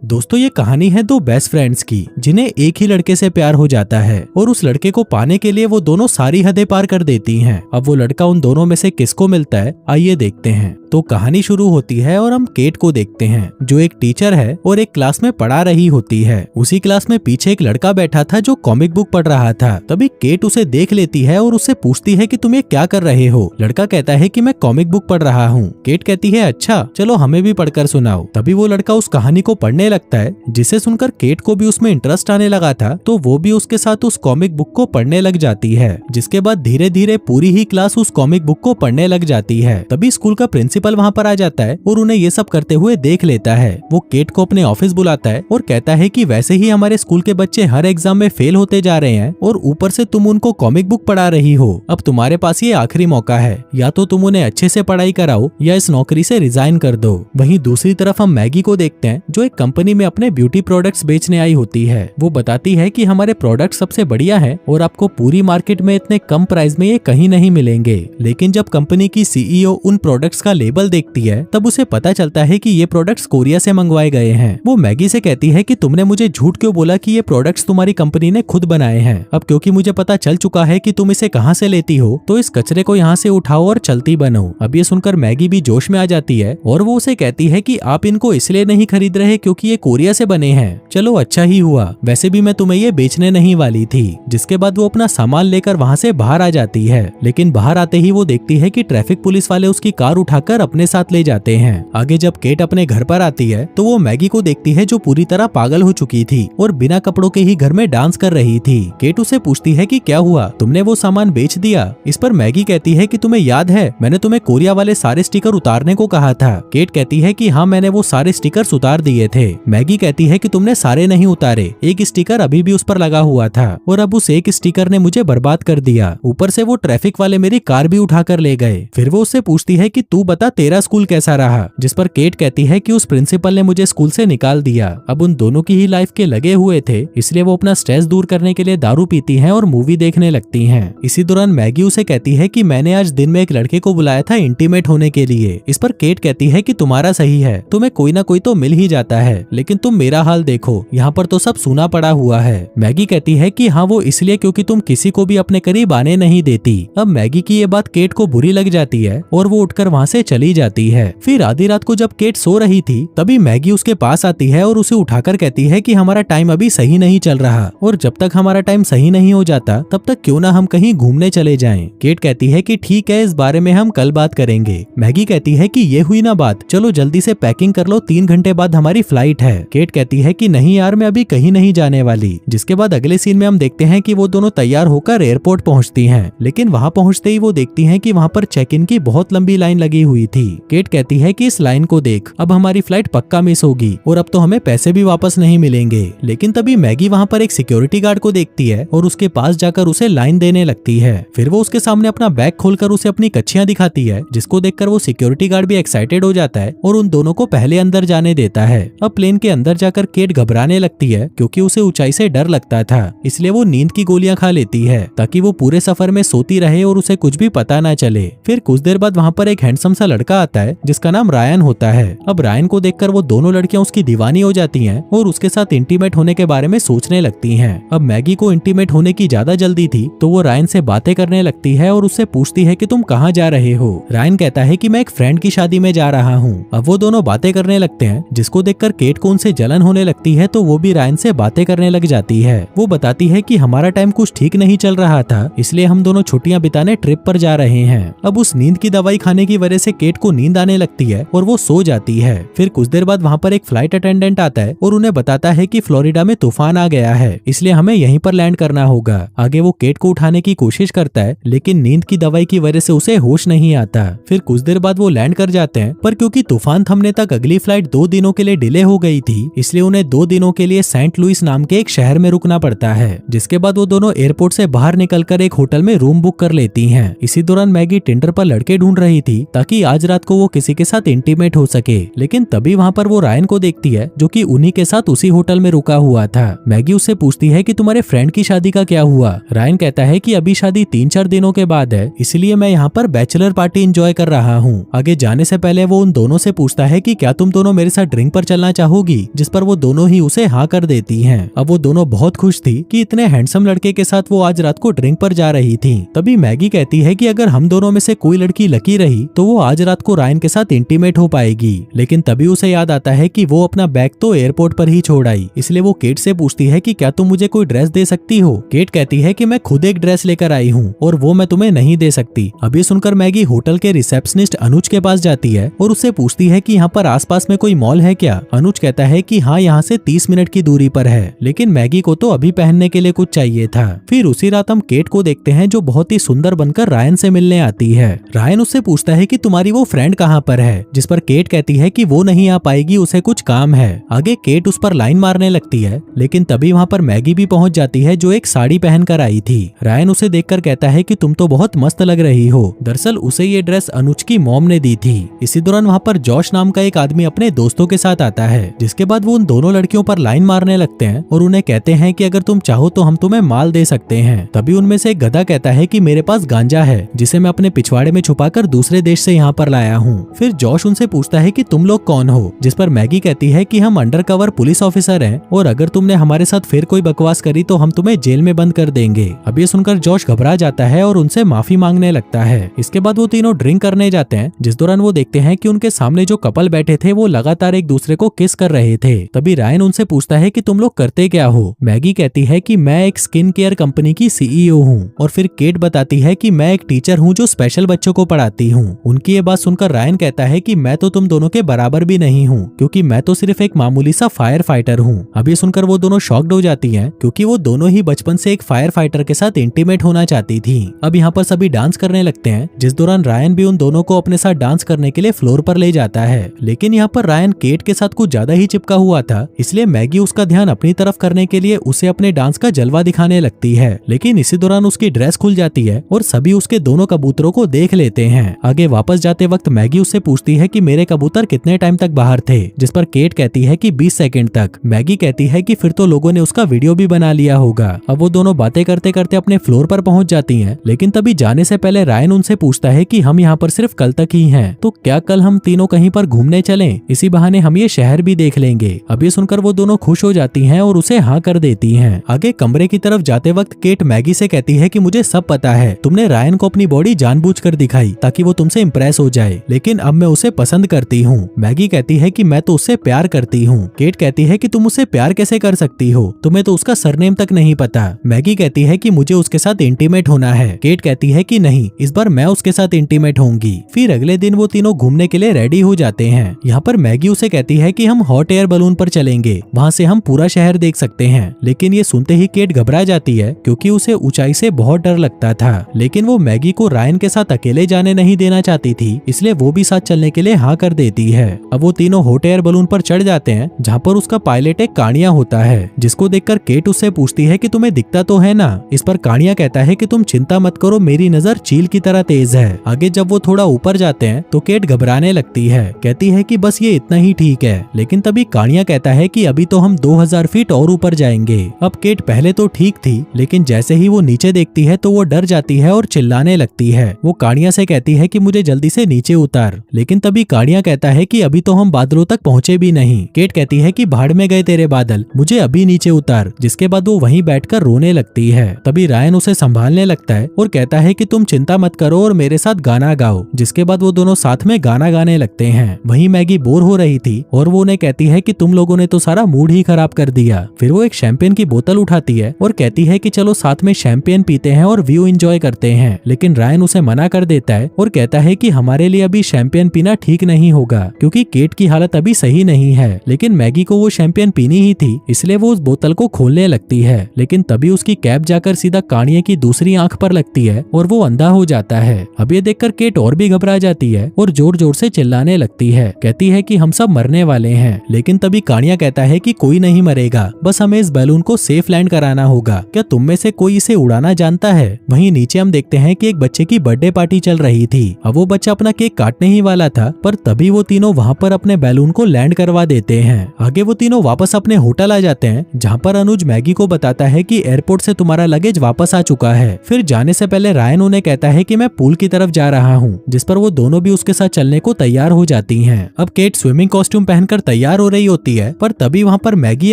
दोस्तों ये कहानी है दो बेस्ट फ्रेंड्स की जिन्हें एक ही लड़के से प्यार हो जाता है और उस लड़के को पाने के लिए वो दोनों सारी हदें पार कर देती हैं। अब वो लड़का उन दोनों में से किसको मिलता है आइए देखते हैं। तो कहानी शुरू होती है और हम केट को देखते हैं जो एक टीचर है और एक क्लास में पढ़ा रही होती है। उसी क्लास में पीछे एक लड़का बैठा था जो कॉमिक बुक पढ़ रहा था। तभी केट उसे देख लेती है और उससे पूछती है कि तुम ये क्या कर रहे हो। लड़का कहता है कि मैं कॉमिक बुक पढ़ रहा हूँ। केट कहती है अच्छा चलो हमें भी पढ़कर सुनाओ। तभी वो लड़का उस कहानी को पढ़ने लगता है जिसे सुनकर केट को भी उसमें इंटरेस्ट आने लगा था, तो वो भी उसके साथ उस कॉमिक बुक को पढ़ने लग जाती है। जिसके बाद धीरे धीरे पूरी ही क्लास उस कॉमिक बुक को पढ़ने लग जाती है। तभी स्कूल का प्रिंसिपल वहाँ पर आ जाता है और उन्हें ये सब करते हुए देख लेता है। वो केट को अपने ऑफिस बुलाता है और कहता है कि वैसे ही हमारे स्कूल के बच्चे हर एग्जाम में फेल होते जा रहे हैं और ऊपर से तुम उनको कॉमिक बुक पढ़ा रही हो। अब तुम्हारे पास ये आखिरी मौका है, या तो तुम उन्हें अच्छे से पढ़ाई कराओ या इस नौकरी से रिजाइन कर दो। वहीं दूसरी तरफ हम मैगी को देखते हैं जो एक कंपनी में अपने ब्यूटी प्रोडक्ट्स बेचने आई होती है। वो बताती है कि हमारे प्रोडक्ट सबसे बढ़िया है और आपको पूरी मार्केट में इतने कम प्राइस में ये कहीं नहीं मिलेंगे। लेकिन जब कंपनी की सीईओ उन प्रोडक्ट्स का लेबल देखती है तब उसे पता चलता है कि ये प्रोडक्ट्स कोरिया से मंगवाए गए हैं। वो मैगी से कहती है कि तुमने मुझे झूठ क्यों बोला कि ये प्रोडक्ट्स तुम्हारी कंपनी ने खुद बनाए हैं। अब क्योंकि मुझे पता चल चुका है कि तुम इसे कहाँ से लेती हो तो इस कचरे को यहाँ से उठाओ और चलती बनो। अब ये सुनकर मैगी भी जोश में आ जाती है और वो उसे कहती है कि आप इनको इसलिए नहीं खरीद रहे क्योंकि ये कोरिया से बने हैं। चलो अच्छा ही हुआ, वैसे भी मैं तुम्हें ये बेचने नहीं वाली थी। जिसके बाद वो अपना सामान लेकर वहाँ से बाहर आ जाती है। लेकिन बाहर आते ही वो देखती है कि ट्रैफिक पुलिस वाले उसकी कार उठाकर अपने साथ ले जाते हैं। आगे जब केट अपने घर पर आती है तो वो मैगी को देखती है जो पूरी तरह पागल हो चुकी थी और बिना कपड़ों के ही घर में डांस कर रही थी। केट उसे पूछती है कि क्या हुआ, तुमने वो सामान बेच दिया। इस पर मैगी कहती है कि तुम्हें याद है मैंने तुम्हें कोरिया वाले सारे स्टिकर उतारने को कहा था। केट कहती है कि हाँ मैंने वो सारे स्टिकर्स उतार दिए थे। मैगी कहती है कि तुमने सारे नहीं उतारे, एक स्टिकर अभी भी उस पर लगा हुआ था और अब उस एक स्टिकर ने मुझे बर्बाद कर दिया। ऊपर से वो ट्रैफिक वाले मेरी कार भी उठाकर ले गए। फिर वो उससे पूछती है कि तू बता तेरा स्कूल कैसा रहा। जिस पर केट कहती है कि उस प्रिंसिपल ने मुझे स्कूल से निकाल दिया। अब उन दोनों की ही लाइफ के लगे हुए थे, इसलिए वो अपना स्ट्रेस दूर करने के लिए दारू पीती हैं और मूवी देखने लगती हैं। इसी दौरान मैगी उसे कहती है कि मैंने आज दिन में एक लड़के को बुलाया था इंटीमेट होने के लिए। इस पर केट कहती है कि तुम्हारा सही है, तुम्हें कोई ना कोई तो मिल ही जाता है, लेकिन तुम मेरा हाल देखो, यहाँ पर तो सब सूना पड़ा हुआ है। मैगी कहती है कि हाँ वो इसलिए क्योंकि तुम किसी को भी अपने करीब आने नहीं देती। अब मैगी की ये बात केट को बुरी लग जाती है और वो उठकर वहाँ से चली जाती है। फिर आधी रात को जब केट सो रही थी तभी मैगी उसके पास आती है और उसे उठाकर कहती है कि हमारा टाइम अभी सही नहीं चल रहा और जब तक हमारा टाइम सही नहीं हो जाता तब तक क्यों ना हम कहीं घूमने चले जाएं। केट कहती है कि ठीक है इस बारे में हम कल बात करेंगे। मैगी कहती है कि ये हुई ना बात, चलो जल्दी से पैकिंग कर लो, 3 घंटे बाद हमारी फ्लाइट है। केट कहती है कि नहीं यार मैं अभी कहीं नहीं जाने वाली। जिसके बाद अगले सीन में हम देखते हैं कि वो दोनों तैयार होकर एयरपोर्ट पहुंचती हैं। लेकिन वहां पहुंचते ही वो देखती हैं कि वहां पर चेक इन की बहुत लंबी लाइन लगी हुई थी। केट कहती है कि इस लाइन को देख, अब हमारी फ्लाइट पक्का मिस होगी और अब तो हमें पैसे भी वापस नहीं मिलेंगे। लेकिन तभी मैगी वहां पर एक सिक्योरिटी गार्ड को देखती है और उसके पास जाकर उसे लाइन देने लगती है। फिर वो उसके सामने अपना बैग खोलकर उसे अपनी कच्छियां दिखाती है, जिसको देखकर वो सिक्योरिटी गार्ड भी एक्साइटेड हो जाता है और उन दोनों को पहले अंदर जाने देता है। अब प्लेन के अंदर जाकर केट घबराने लगती है क्योंकि उसे ऊंचाई से डर लगता था, इसलिए वो नींद की गोलियां खा लेती है ताकि वो पूरे सफर में सोती रहे और उसे कुछ भी पता ना चले। फिर कुछ देर बाद वहाँ पर एक हैंडसम सा लड़का आता है जिसका नाम रायन होता है। अब रायन को देखकर वो दोनों लड़कियां उसकी दीवानी हो जाती हैं और उसके साथ इंटीमेट होने के बारे में सोचने लगती हैं। अब मैगी को इंटीमेट होने की ज्यादा जल्दी थी तो वो रायन से बातें करने लगती है और उससे पूछती है कि तुम कहाँ जा रहे हो। रायन कहता है कि मैं एक फ्रेंड की शादी में जा रहा हूँ। अब वो दोनों बातें करने लगते हैं, जिसको देखकर केट को उनसे जलन होने लगती है तो वो भी रायन से बातें करने लग जाती है। वो बताती है कि हमारा टाइम कुछ ठीक नहीं चल रहा था, इसलिए हम दोनों छुट्टियां बिताने ट्रिप पर जा रहे हैं। अब उस नींद की दवाई खाने की वजह से केट को नींद आने लगती है और वो सो जाती है। फिर कुछ देर बाद वहाँ पर एक फ्लाइट अटेंडेंट आता है और उन्हें बताता है कि फ्लोरिडा में तूफान आ गया है, इसलिए हमें यहीं पर लैंड करना होगा। आगे वो केट को उठाने की कोशिश करता है लेकिन नींद की दवाई की वजह से उसे होश नहीं आता। फिर कुछ देर बाद वो लैंड कर जाते हैं, पर क्योंकि तूफान थमने तक अगली फ्लाइट 2 दिनों के लिए डिले हो गई थी, इसलिए उन्हें 2 दिनों के लिए सेंट लुइस नाम के एक शहर में रुकना पड़ता है। जिसके बाद वो दोनों एयरपोर्ट से बाहर निकलकर एक होटल में रूम बुक कर लेती हैं। इसी दौरान मैगी टिंडर पर लड़के ढूंढ रही थी ताकि आज रात को वो किसी के साथ इंटीमेट हो सके। लेकिन तभी वहाँ पर वो रायन को देखती है जो कि उन्हीं के साथ उसी होटल में रुका हुआ था। मैगी उससे पूछती है कि तुम्हारे फ्रेंड की शादी का क्या हुआ। रायन कहता है कि अभी शादी 3-4 दिनों के बाद है, इसलिए मैं यहाँ पर बैचलर पार्टी एंजॉय कर रहा हूँ। आगे जाने से पहले वो उन दोनों से पूछता है कि क्या तुम दोनों मेरे साथ ड्रिंक पर चलना चाहो होगी, जिस पर वो दोनों ही उसे हाँ कर देती हैं। अब वो दोनों बहुत खुश थी कि इतने हैंडसम लड़के के साथ वो आज रात को ड्रिंक पर जा रही थी। तभी मैगी कहती है कि अगर हम दोनों में से कोई लड़की लकी रही तो वो आज रात को रायन के साथ इंटीमेट हो पाएगी। लेकिन तभी उसे याद आता है कि वो अपना बैग तो एयरपोर्ट पर ही छोड़ आई, इसलिए वो केट से पूछती है कि क्या तुम मुझे कोई ड्रेस दे सकती हो। केट कहती है कि मैं खुद एक ड्रेस लेकर आई हूँ और वो मैं तुम्हें नहीं दे सकती। अब ये सुनकर मैगी होटल के रिसेप्शनिस्ट अनुज के पास जाती है और उससे पूछती है कि यहाँ पर आसपास में कोई मॉल है क्या। अनुज कहता है कि हाँ, यहाँ से 30 मिनट की दूरी पर है, लेकिन मैगी को तो अभी पहनने के लिए कुछ चाहिए था। फिर उसी रात हम केट को देखते हैं जो बहुत ही सुंदर बनकर रायन से मिलने आती है। रायन उससे पूछता है कि तुम्हारी वो फ्रेंड कहाँ पर है, जिस पर केट कहती है कि वो नहीं आ पाएगी, उसे कुछ काम है। आगे केट उस पर लाइन मारने लगती है, लेकिन तभी वहाँ पर मैगी भी पहुँच जाती है जो एक साड़ी पहन कर आई थी। रायन उसे देखकर कहता है कि तुम तो बहुत मस्त लग रही हो। दरअसल उसे ये ड्रेस अनुज की मॉम ने दी थी। इसी दौरान वहाँ पर जॉश नाम का एक आदमी अपने दोस्तों के साथ आता है, जिसके बाद वो उन दोनों लड़कियों पर लाइन मारने लगते हैं और उन्हें कहते हैं कि अगर तुम चाहो तो हम तुम्हें माल दे सकते हैं। तभी उनमें से एक गधा कहता है कि मेरे पास गांजा है, जिसे मैं अपने पिछवाड़े में छुपाकर दूसरे देश से यहाँ पर लाया हूँ। फिर जॉश उनसे पूछता है कि तुम लोग कौन हो, जिस पर मैगी कहती है कि हम अंडरकवर पुलिस ऑफिसर हैं और अगर तुमने हमारे साथ फिर कोई बकवास करी तो हम तुम्हें जेल में बंद कर देंगे। अब ये सुनकर जॉश घबरा जाता है और उनसे माफी मांगने लगता है। इसके बाद वो तीनों ड्रिंक करने जाते हैं, जिस दौरान वो देखते हैं कि उनके सामने जो कपल बैठे थे वो लगातार एक दूसरे को किस कर रहे थे। तभी रायन उनसे पूछता है कि तुम लोग करते क्या हो। मैगी कहती है कि मैं एक स्किन केयर कंपनी की सीईओ हूँ और फिर केट बताती है कि मैं एक टीचर हूँ जो स्पेशल बच्चों को पढ़ाती हूँ। उनकी ये बात सुनकर रायन कहता है कि मैं तो तुम दोनों के बराबर भी नहीं हूँ, क्योंकि मैं तो सिर्फ एक मामूली सा फायर फाइटर हूँ। अब ये सुनकर वो दोनों शॉक्ड हो जाती हैं, क्योंकि वो दोनों ही बचपन से एक फायर फाइटर के साथ इंटीमेट होना चाहती थी। अब यहाँ पर सभी डांस करने लगते हैं, जिस दौरान रायन भी उन दोनों को अपने साथ डांस करने के लिए फ्लोर पर ले जाता है। लेकिन यहाँ पर रायन केट के साथ कुछ ज्यादा ही चिपका हुआ था, इसलिए मैगी उसका ध्यान अपनी तरफ करने के लिए उसे अपने डांस का जलवा दिखाने लगती है। लेकिन इसी दौरान उसकी ड्रेस खुल जाती है और सभी उसके दोनों कबूतरों को देख लेते हैं। आगे वापस जाते वक्त मैगी उससे पूछती है कि मेरे कबूतर कितने टाइम तक बाहर थे, जिस पर केट कहती है कि 20 सेकंड तक। मैगी कहती है कि फिर तो लोगों ने उसका वीडियो भी बना लिया होगा। अब वो दोनों बातें करते करते अपने फ्लोर पर पहुंच जाती हैं, लेकिन तभी जाने से पहले रायन उनसे पूछता है कि हम यहाँ पर सिर्फ कल तक ही हैं, तो क्या कल हम तीनों कहीं पर घूमने चलें? इसी बहाने हम ये शहर भी देख लेंगे। अब ये सुनकर वो दोनों खुश हो जाती हैं और उसे हाँ कर देती हैं। आगे कमरे की तरफ जाते वक्त केट मैगी से कहती है कि मुझे सब पता है, तुमने रायन को अपनी बॉडी जानबूझकर दिखाई ताकि वो तुमसे इम्प्रेस हो जाए, लेकिन अब मैं उसे पसंद करती हूँ। मैगी कहती है कि मैं तो उससे प्यार करती हूँ। केट कहती है कि तुम उससे प्यार कैसे कर सकती हो, तुम्हें तो उसका सरनेम तक नहीं पता। मैगी कहती है कि मुझे उसके साथ इंटीमेट होना है। केट कहती है कि नहीं, इस बार मैं उसके साथ इंटीमेट होंगी। फिर अगले दिन वो तीनों घूमने के लिए रेडी हो जाते हैं। यहाँ पर मैगी उसे कहती है कि हम हॉट एयर बलून पर चलेंगे, वहाँ से हम पूरा शहर देख सकते हैं। लेकिन ये सुनते ही केट घबरा जाती है, क्योंकि उसे ऊंचाई से बहुत डर लगता था। लेकिन वो मैगी को रायन के साथ अकेले जाने नहीं देना चाहती थी, इसलिए वो भी साथ चलने के लिए हाँ कर देती है। अब वो तीनों हॉट एयर बलून पर चढ़ जाते हैं, जहाँ पर उसका पायलट एक कानिया होता है, जिसको देखकर केट उससे पूछती है कि तुम्हें दिखता तो है ना। इस पर कानिया कहता है कि तुम चिंता मत करो, मेरी नजर चील की तरह तेज है। आगे जब वो थोड़ा ऊपर जाते हैं तो केट घबराने लगती है, कहती है कि बस ये इतना ही ठीक है। लेकिन तभी कानिया कहता है कि अभी तो हम 2000 फीट और ऊपर जाएंगे। अब केट पहले तो ठीक थी, लेकिन जैसे ही वो नीचे देखती है तो वो डर जाती है और चिल्लाने लगती है। वो कानिया से कहती है कि मुझे जल्दी से नीचे उतार। लेकिन तभी कानिया कहता है कि अभी तो हम बादलों तक पहुंचे भी नहीं। केट कहती है कि भाड़ में गए तेरे बादल, मुझे अभी नीचे उतार। जिसके बाद वो वहीं बैठकर रोने लगती है। तभी रायन उसे संभालने लगता है और कहता है कि तुम चिंता मत करो और मेरे साथ गाना गाओ। जिसके बाद वो दोनों साथ में गाना गाने लगते हैं। वहीं मैगी बोर हो रही थी और वो उन्हें कहती है कि तुम लोगों ने तो सारा मूड ही खराब कर दिया। फिर वो एक शैंपेन की बोतल उठाती है और कहती है कि चलो साथ में शैंपेन पीते हैं और व्यू एंजॉय करते हैं। लेकिन रायन उसे मना कर देता है और कहता है कि हमारे लिए अभी शैंपेन पीना ठीक नहीं होगा, क्योंकि केट की हालत अभी सही नहीं है। लेकिन मैगी को वो शैंपेन पीनी ही थी, इसलिए वो उस बोतल को खोलने लगती है। लेकिन तभी उसकी कैप जाकर सीधा कानिये की दूसरी आंख पर लगती है और वो अंधा हो जाता है। अब ये देखकर केट और भी घबरा जाती है और जोर जोर से चिल्लाने लगती है, कहती है कि हम सब मरने वाले हैं। लेकिन तभी कानिया कहता है कि कोई नहीं मरेगा, बस हमें इस बैलून को सेफ लैंड कराना होगा। क्या तुम में से कोई इसे उड़ाना जानता है? वहीं नीचे हम देखते हैं कि एक बच्चे की बर्थडे पार्टी चल रही थी। अब वो बच्चा अपना केक काटने ही वाला था, पर तभी वो तीनों वहाँ पर अपने बैलून को लैंड करवा देते हैं। आगे वो तीनों वापस अपने होटल आ जाते हैं, जहाँ पर अनुज मैगी को बताता है कि एयरपोर्ट से तुम्हारा लगेज वापस आ चुका है। फिर जाने से पहले रायन उन्हें कहता है कि मैं पूल की तरफ जा रहा हूँ, जिस पर वो दोनों भी उसके साथ चलने को तैयार हो जाती हैं। अब केट स्विमिंग कॉस्ट्यूम पहनकर तैयार तैयार हो रही होती है, पर तभी वहाँ पर मैगी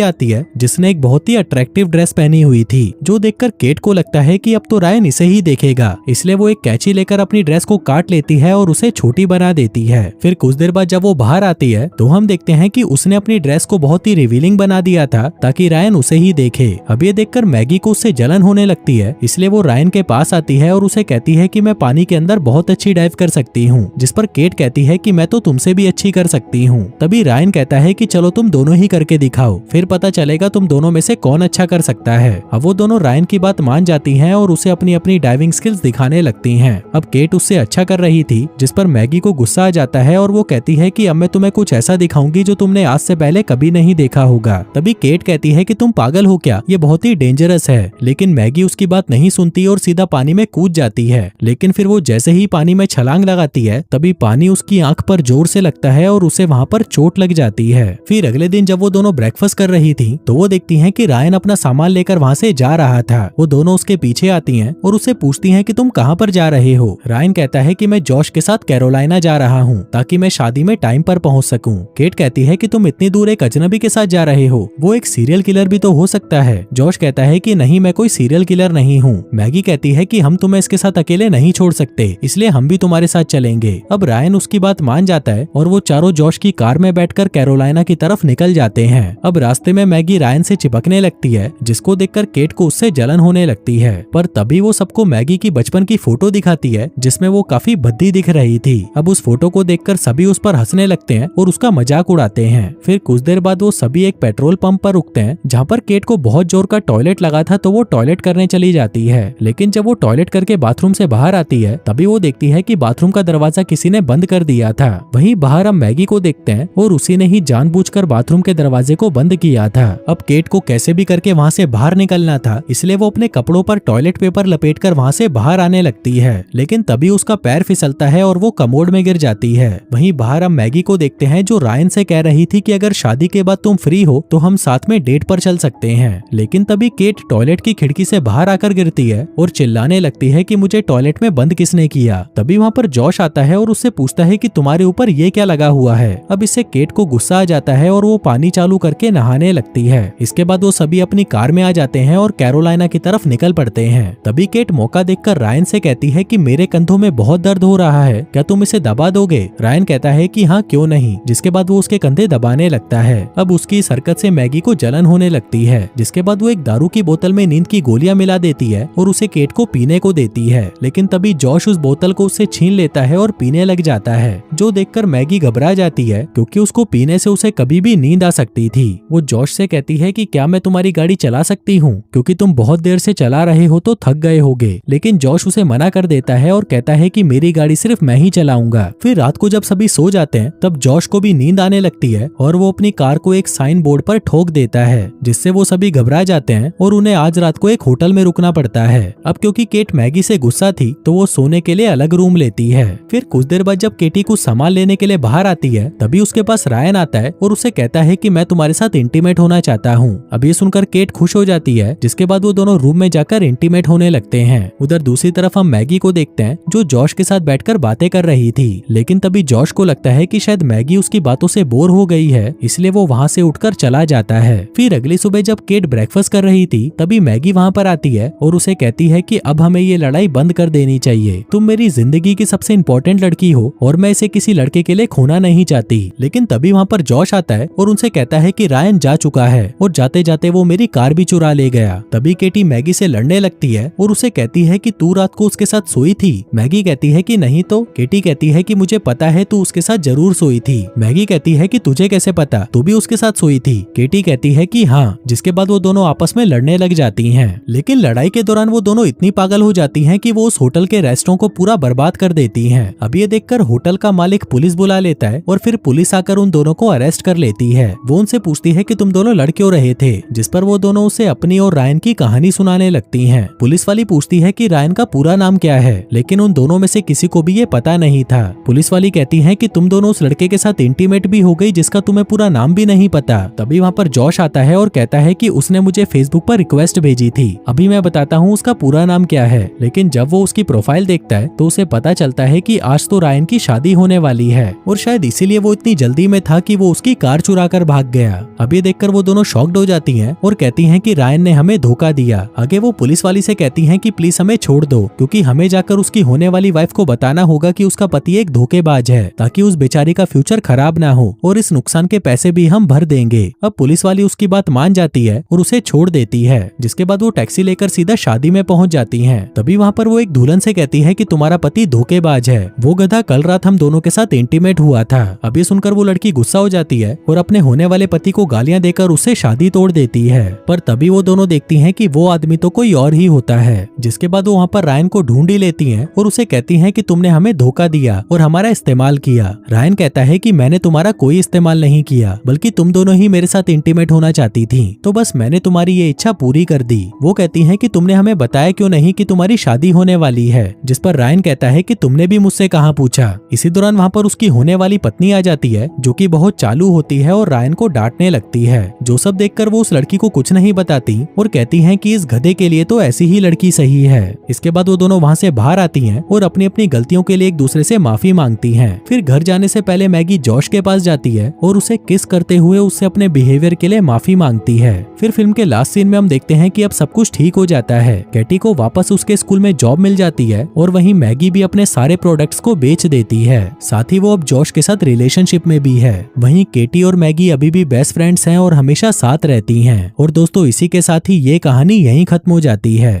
आती है जिसने एक बहुत ही अट्रैक्टिव ड्रेस पहनी हुई थी, जो देखकर केट को लगता है कि अब तो रायन इसे ही देखेगा, इसलिए वो एक कैंची लेकर अपनी ड्रेस को काट लेती है और उसे छोटी बना देती है। फिर कुछ देर बाद जब वो बाहर आती है तो हम देखते हैं कि उसने अपनी ड्रेस को बहुत ही रिवीलिंग बना दिया था ताकि रायन उसे ही देखे। अब ये देखकर मैगी को उससे जलन होने लगती है, इसलिए वो रायन के पास आती है और उसे कहती है कि मैं पानी के अंदर बहुत अच्छी डाइव कर सकती हूँ, जिस पर केट कहती है कि मैं तो तुमसे भी अच्छी कर सकती हूँ। तभी रायन कहता है कि चलो तुम दोनों ही करके दिखाओ, फिर पता चलेगा तुम दोनों में से कौन अच्छा कर सकता है। अब वो दोनों रायन की बात मान जाती हैं और उसे अपनी अपनी डाइविंग स्किल्स दिखाने लगती हैं। अब केट उससे अच्छा कर रही थी, जिस पर मैगी को गुस्सा आ जाता है और वो कहती है कि अब मैं तुम्हें कुछ ऐसा दिखाऊंगी जो तुमने आज से पहले कभी नहीं देखा होगा। तभी केट कहती है कि तुम पागल हो क्या, ये बहुत ही डेंजरस है। लेकिन मैगी उसकी बात नहीं सुनती और सीधा पानी में कूद जाती है। लेकिन फिर वो जैसे ही पानी में छलांग लगाती है तभी पानी उसकी आंख पर जोर से लगता है और उसे वहाँ पर चोट लग जाती है। फिर अगले दिन जब वो दोनों ब्रेकफास्ट कर रही थी तो वो देखती हैं कि रायन अपना सामान लेकर वहाँ से जा रहा था। वो दोनों उसके पीछे आती हैं और उससे पूछती हैं कि तुम कहाँ पर जा रहे हो। रायन कहता है कि मैं जॉश के साथ कैरोलाइना जा रहा हूँ ताकि मैं शादी में टाइम पर पहुँच सकूँ। केट कहती है कि तुम इतनी दूर एक अजनबी के साथ जा रहे हो, वो एक सीरियल किलर भी तो हो सकता है। जॉश कहता है कि नहीं, मैं कोई सीरियल किलर नहीं हूँ। मैगी कहती है कि हम तुम्हें इसके साथ अकेले नहीं छोड़ सकते, इसलिए हम भी तुम्हारे साथ चलेंगे। अब रायन उसकी बात मान जाता है और वो चारों जॉश की कार में बैठकर कैरोलाइना की तरफ निकल जाते हैं। अब रास्ते में मैगी रायन से चिपकने लगती है, जिसको देखकर केट को उससे जलन होने लगती है। पर तभी वो सबको मैगी की बचपन की फोटो दिखाती है जिसमें वो काफी भद्दी दिख रही थी। अब उस फोटो को देखकर सभी उस पर हंसने लगते हैं और उसका मजाक उड़ाते हैं। फिर कुछ देर बाद वो सभी एक पेट्रोल पंप पर रुकते हैं जहाँ पर केट को बहुत जोर का टॉयलेट लगा था, तो वो टॉयलेट करने चली जाती है। लेकिन जब वो टॉयलेट करके बाथरूम से बाहर आती है तभी वो देखती है कि बाथरूम का दरवाजा किसी ने बंद कर दिया था। वहीं बाहर हम मैगी को देखते हैं और उसी ने ही जानबूझकर बाथरूम के दरवाजे को बंद किया था। अब केट को कैसे भी करके वहाँ से बाहर निकलना था, इसलिए वो अपने कपड़ों पर टॉयलेट पेपर लपेटकर वहाँ से बाहर आने लगती है। लेकिन तभी उसका पैर फिसलता है और वो कमोड में गिर जाती है। वहीं बाहर हम मैगी को देखते हैं जो रायन से कह रही थी कि अगर शादी के बाद तुम फ्री हो तो हम साथ में डेट पर चल सकते हैं। लेकिन तभी केट टॉयलेट की खिड़की से बाहर आकर गिरती है और चिल्लाने लगती है कि मुझे टॉयलेट में बंद किसने किया। तभी वहाँ पर जॉश आता है और उससे पूछता है कि तुम्हारे ऊपर ये क्या लगा हुआ है। अब इससे केट को गुस्सा आ जाता है और वो पानी चालू करके नहाने लगती है। इसके बाद वो सभी अपनी कार में आ जाते हैं और कैरोलाइना की तरफ निकल पड़ते हैं। तभी केट मौका देखकर रायन से कहती है कि मेरे कंधों में बहुत दर्द हो रहा है, क्या तुम इसे दबा दोगे। रायन कहता है कि हाँ क्यों नहीं, जिसके बाद वो उसके कंधे दबाने लगता है। अब उसकी इस हरकत से मैगी को जलन होने लगती है, जिसके बाद वो एक दारू की बोतल में नींद की गोलियां मिला देती है और उसे केट को पीने को देती है। लेकिन तभी जॉश उस बोतल को उससे छीन लेता है और पीने लग जाता है, जो देखकर मैगी घबरा जाती है क्योंकि उसको पीने से उसे कभी भी नींद आ सकती थी। वो जॉश से कहती है कि क्या मैं तुम्हारी गाड़ी चला सकती हूँ, क्योंकि तुम बहुत देर से चला रहे हो तो थक गए होगे। लेकिन जॉश उसे मना कर देता है और कहता है कि मेरी गाड़ी सिर्फ मैं ही चलाऊंगा। फिर रात को जब सभी सो जाते हैं तब जॉश को भी नींद आने लगती है और वो अपनी कार को एक साइन बोर्ड पर ठोक देता है, जिससे वो सभी घबरा जाते हैं और उन्हें आज रात को एक होटल में रुकना पड़ता है। अब क्योंकि केट मैगी से गुस्सा थी तो वो सोने के लिए अलग रूम लेती है। फिर कुछ देर बाद जब केटी कुछ सामान लेने के लिए बाहर आती है तभी उसके पास रायन आता है और उसे कहता है कि मैं तुम्हारे साथ इंटीमेट होना चाहता हूँ। अब ये सुनकर केट खुश हो जाती है, जिसके बाद वो दोनों रूम में जाकर इंटीमेट होने लगते हैं। उधर दूसरी तरफ हम मैगी को देखते हैं जो जॉश के साथ बैठकर बातें कर रही थी। लेकिन तभी जॉश को लगता है कि शायद मैगी उसकी बातों से बोर हो गई है, इसलिए वो वहाँ से उठकर चला जाता है। फिर अगली सुबह जब केट ब्रेकफास्ट कर रही थी तभी मैगी वहाँ पर आती है और उसे कहती है कि अब हमें ये लड़ाई बंद कर देनी चाहिए। तुम मेरी जिंदगी की सबसे इम्पोर्टेंट लड़की हो और मैं इसे किसी लड़के के लिए खोना नहीं चाहती। लेकिन तभी वहाँ पर जॉश आता है और उनसे कहता है कि रायन जा चुका है और जाते जाते वो मेरी कार भी चुरा ले गया। तभी केटी मैगी से लड़ने लगती है और उसे कहती है कि तू रात को उसके साथ सोई थी। मैगी कहती है कि नहीं तो। केटी कहती है कि मुझे पता है तू उसके साथ जरूर सोई थी। मैगी कहती है कि तुझे कैसे पता, तू भी उसके साथ सोई थी। केटी कहती है कि हाँ, जिसके बाद वो दोनों आपस में लड़ने लग जाती हैं। लेकिन लड़ाई के दौरान वो दोनों इतनी पागल हो जाती हैं कि वो उस होटल के रेस्टोरेंट को पूरा बर्बाद कर देती हैं। अब ये देखकर होटल का मालिक पुलिस बुला लेता है और फिर पुलिस आकर उन दोनों को अरेस्ट कर लेती है। वो उनसे पूछती है कि तुम दोनों लड़ क्यों रहे थे, जिस पर वो दोनों उसे अपनी और रायन की कहानी सुनाने लगती हैं। पुलिस वाली पूछती है कि रायन का पूरा नाम क्या है, लेकिन उन दोनों में से किसी को भी ये पता नहीं था। पुलिस वाली कहती है कि तुम दोनों उस लड़के के साथ इंटीमेट भी हो गई जिसका तुम्हें पूरा नाम भी नहीं पता। तभी वहाँ पर जॉश आता है और कहता है कि उसने मुझे फेसबुक पर रिक्वेस्ट भेजी थी, अभी मैं बताता हूँ उसका पूरा नाम क्या है। लेकिन जब वो उसकी प्रोफाइल देखता है तो उसे पता चलता है कि आज तो रायन की शादी होने वाली है और शायद इसीलिए वो इतनी जल्दी में था कि वो उसकी कार चुरा कर भाग गया। अब ये देखकर वो दोनों शॉक्ड हो जाती हैं और कहती हैं कि रायन ने हमें धोखा दिया। आगे वो पुलिस वाली से कहती हैं कि प्लीज हमें छोड़ दो, क्योंकि हमें जाकर उसकी होने वाली वाइफ को बताना होगा कि उसका पति एक धोखेबाज है, ताकि उस बेचारी का फ्यूचर खराब ना हो और इस नुकसान के पैसे भी हम भर देंगे। अब पुलिस वाली उसकी बात मान जाती है और उसे छोड़ देती है, जिसके बाद वो टैक्सी लेकर सीधा शादी में पहुंच जाती हैं। तभी वहाँ पर वो एक दुल्हन से कहती है कि तुम्हारा पति धोखेबाज है, वो गधा कल रात हम दोनों के साथ इंटीमेट हुआ था। अब ये सुनकर वो लड़की गुस्सा हो जाती है और अपने होने वाले पति को गालियां देकर उससे शादी तोड़ देती है। पर तभी वो दोनों देखती हैं कि वो आदमी तो कोई और ही होता है। जिसके बाद वो वहाँ पर रायन को ढूंढ ही लेती हैं और उसे कहती हैं कि तुमने हमें धोखा दिया और हमारा इस्तेमाल किया। रायन कहता है कि मैंने तुम्हारा कोई इस्तेमाल नहीं किया, बल्कि तुम दोनों ही मेरे साथ इंटीमेट होना चाहती थी, तो बस मैंने तुम्हारी ये इच्छा पूरी कर दी। वो कहती है कि तुमने हमें बताया क्यों नहीं कि तुम्हारी शादी होने वाली है, जिस पर रायन कहता है कि तुमने भी मुझसे कहाँ पूछा। इसी दौरान वहाँ पर उसकी होने वाली पत्नी आ जाती है, जो कि बहुत चालू होती है और रायन को डांटने लगती है। जो सब देखकर वो उस लड़की को कुछ नहीं बताती और कहती हैं कि इस गधे के लिए तो ऐसी ही लड़की सही है। इसके बाद वो दोनों वहाँ से बाहर आती हैं और अपनी अपनी गलतियों के लिए एक दूसरे से माफी मांगती हैं। फिर घर जाने से पहले मैगी जॉश के पास जाती है और उसे किस करते हुए उससे अपने बिहेवियर के लिए माफी मांगती है। फिर फिल्म के लास्ट सीन में हम देखते हैं कि अब सब कुछ ठीक हो जाता है। कैटी को वापस उसके स्कूल में जॉब मिल जाती है और वहीं मैगी भी अपने सारे प्रोडक्ट्स को बेच देती है। साथ ही वो अब जॉश के साथ रिलेशनशिप में भी है। वहीं केटी और मैगी अभी भी बेस्ट फ्रेंड्स हैं और हमेशा साथ रहती हैं। और दोस्तों, इसी के साथ ही ये कहानी यहीं खत्म हो जाती है।